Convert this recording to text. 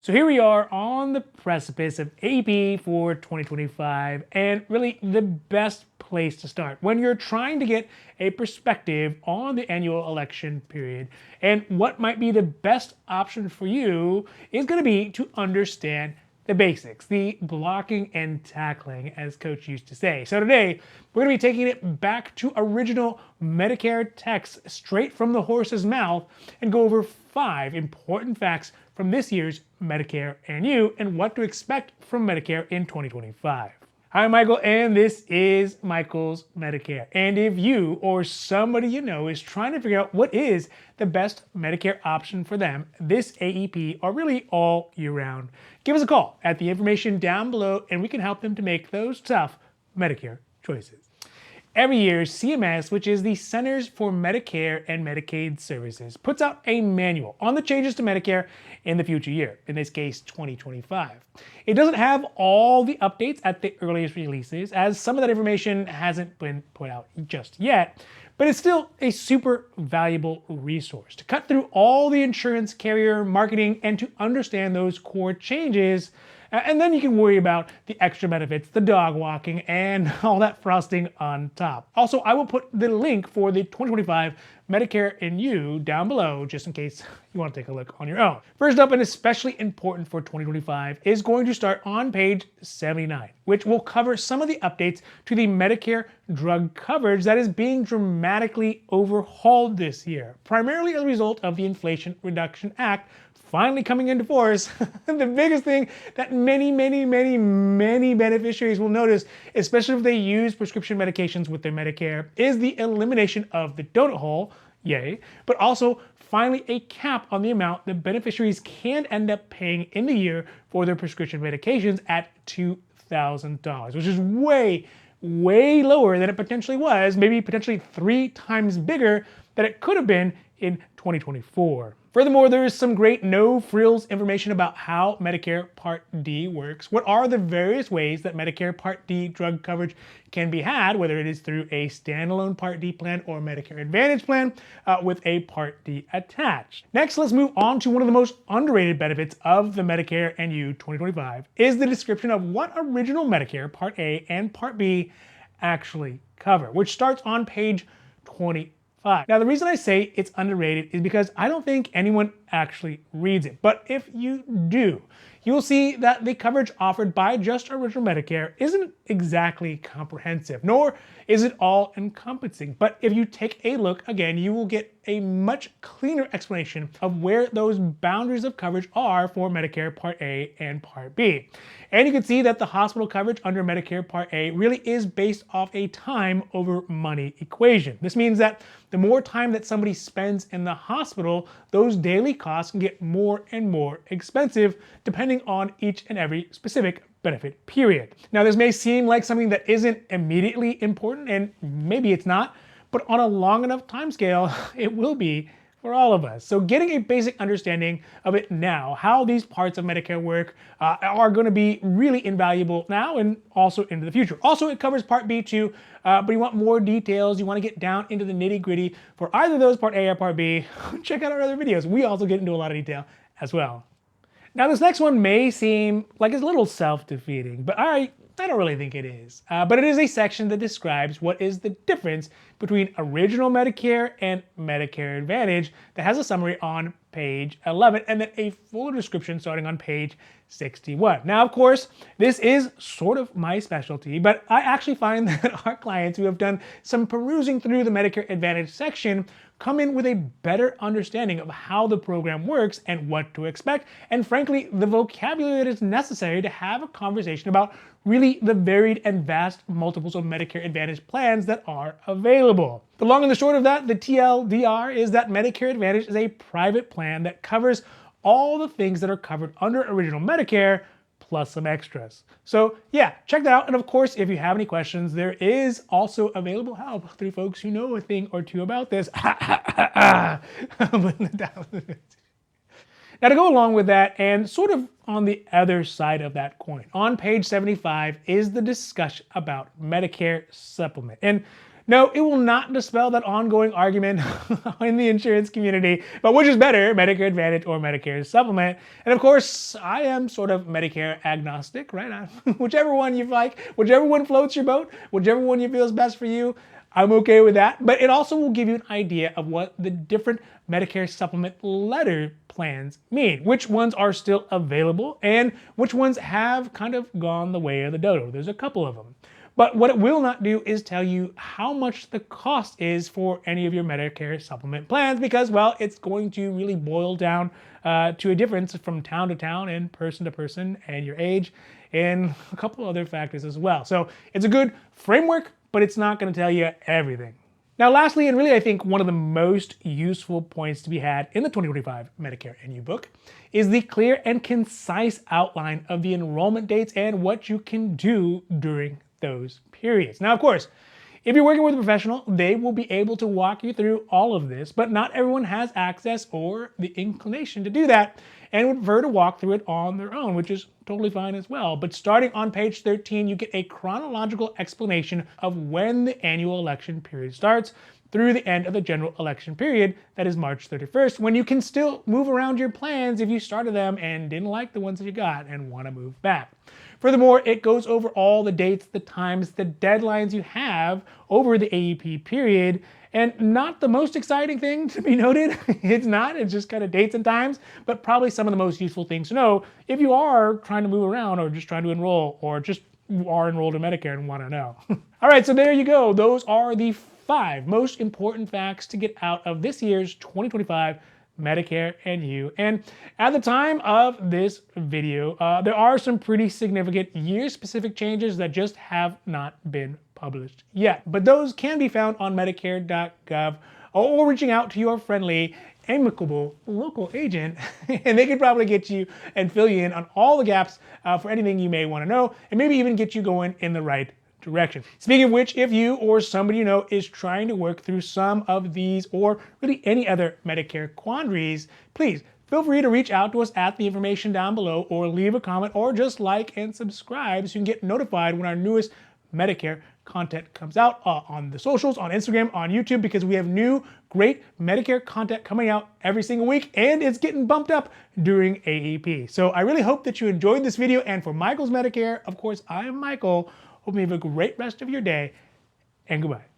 So here we are on the precipice of AP for 2025, and really the best place to start when you're trying to get a perspective on the annual election period and what might be the best option for you is going to be to understand the basics, the blocking and tackling, as Coach used to say. So today, we're going to be taking it back to original Medicare text straight from the horse's mouth and go over 5 important facts from this year's Medicare and You and what to expect from Medicare in 2025. Hi, Michael, and this is Michael's Medicare. And if you or somebody you know is trying to figure out what is the best Medicare option for them this AEP or really all year round, give us a call at the information down below and we can help them to make those tough Medicare choices. Every year, CMS, which is the Centers for Medicare and Medicaid Services, puts out a manual on the changes to Medicare in the future year, in this case 2025. It doesn't have all the updates at the earliest releases, as some of that information hasn't been put out just yet, but it's still a super valuable resource to cut through all the insurance carrier marketing and to understand those core changes. And then you can worry about the extra benefits, the dog walking, and all that frosting on top. Also, I will put the link for the 2025 Medicare and You down below, just in case you want to take a look on your own. First up, and especially important for 2025, is going to start on page 79, which will cover some of the updates to the Medicare drug coverage that is being dramatically overhauled this year, primarily as a result of the Inflation Reduction Act finally coming into force. The biggest thing that many beneficiaries will notice, especially if they use prescription medications with their Medicare, is the elimination of the donut hole, yay, but also finally a cap on the amount that beneficiaries can end up paying in the year for their prescription medications at $2,000, which is way lower than it potentially was, maybe potentially 3 times bigger than it could have been in 2024. Furthermore, there is some great no-frills information about how Medicare Part D works, what are the various ways that Medicare Part D drug coverage can be had, whether it is through a standalone Part D plan or Medicare Advantage plan with a Part D attached. Next, let's move on to one of the most underrated benefits of the Medicare and You 2025 is the description of what original Medicare Part A and Part B actually cover, which starts on page 20. Now, the reason I say it's underrated is because I don't think anyone actually reads it. But if you do, you'll see that the coverage offered by just original Medicare isn't exactly comprehensive, nor is it all encompassing. But if you take a look again, you will get a much cleaner explanation of where those boundaries of coverage are for Medicare Part A and Part B. And you can see that the hospital coverage under Medicare Part A really is based off a time over money equation. This means that the more time that somebody spends in the hospital, those daily costs can get more and more expensive depending on each and every specific benefit period. Now, this may seem like something that isn't immediately important, and maybe it's not, but on a long enough time scale, it will be for all of us. So getting a basic understanding of it now, how these parts of Medicare work, are going to be really invaluable now and also into the future. Also, it covers Part B too, but you want more details, you want to get down into the nitty gritty for either those Part A or Part B, check out our other videos. We also get into a lot of detail as well. Now, this next one may seem like it's a little self-defeating, but I don't really think it is. But it is a section that describes what is the difference between original Medicare and Medicare Advantage that has a summary on page 11 and then a fuller description starting on page 61. Now, of course, this is sort of my specialty, but I actually find that our clients who have done some perusing through the Medicare Advantage section come in with a better understanding of how the program works and what to expect, and frankly, the vocabulary that is necessary to have a conversation about really the varied and vast multiples of Medicare Advantage plans that are available. The long and the short of that, the TLDR, is that Medicare Advantage is a private plan that covers all the things that are covered under original Medicare, plus some extras. So yeah, check that out. And of course, if you have any questions, there is also available help through folks who know a thing or two about this. Now, to go along with that, and sort of on the other side of that coin, on page 75 is the discussion about Medicare Supplement. And No, it will not dispel that ongoing argument in the insurance community about which is better, Medicare Advantage or Medicare Supplement. And of course, I am sort of Medicare agnostic, right? Whichever one you like, whichever one floats your boat, whichever one you feel is best for you, I'm okay with that. But it also will give you an idea of what the different Medicare Supplement letter plans mean, which ones are still available and which ones have kind of gone the way of the dodo. There's a couple of them. But what it will not do is tell you how much the cost is for any of your Medicare Supplement plans because, well, it's going to really boil down to a difference from town to town and person to person and your age and a couple other factors as well. So it's a good framework, but it's not going to tell you everything. Now, lastly, and really I think one of the most useful points to be had in the 2025 Medicare You book is the clear and concise outline of the enrollment dates and what you can do during those periods. Now, of course, if you're working with a professional, they will be able to walk you through all of this, but not everyone has access or the inclination to do that and would prefer to walk through it on their own, which is totally fine as well. But starting on page 13, you get a chronological explanation of when the annual election period starts through the end of the general election period, that is March 31st, when you can still move around your plans if you started them and didn't like the ones that you got and want to move back. Furthermore, it goes over all the dates, the times, the deadlines you have over the AEP period, and not the most exciting thing to be noted. It's not, it's just kind of dates and times, but probably some of the most useful things to know if you are trying to move around or just trying to enroll or just are enrolled in Medicare and want to know. All right, so there you go. Those are the 5 most important facts to get out of this year's 2025 Medicare You. And at the time of this video, there are some pretty significant year-specific changes that just have not been published yet. But those can be found on Medicare.gov or reaching out to your friendly, amicable local agent, and they can probably get you and fill you in on all the gaps for anything you may want to know, and maybe even get you going in the right direction. Speaking of which, if you or somebody you know is trying to work through some of these or really any other Medicare quandaries, please feel free to reach out to us at the information down below or leave a comment or just like and subscribe so you can get notified when our newest Medicare content comes out on the socials, on Instagram, on YouTube, because we have new great Medicare content coming out every single week and it's getting bumped up during AEP. So I really hope that you enjoyed this video, and for Michael's Medicare, of course, I am Michael. Hope you have a great rest of your day, and goodbye.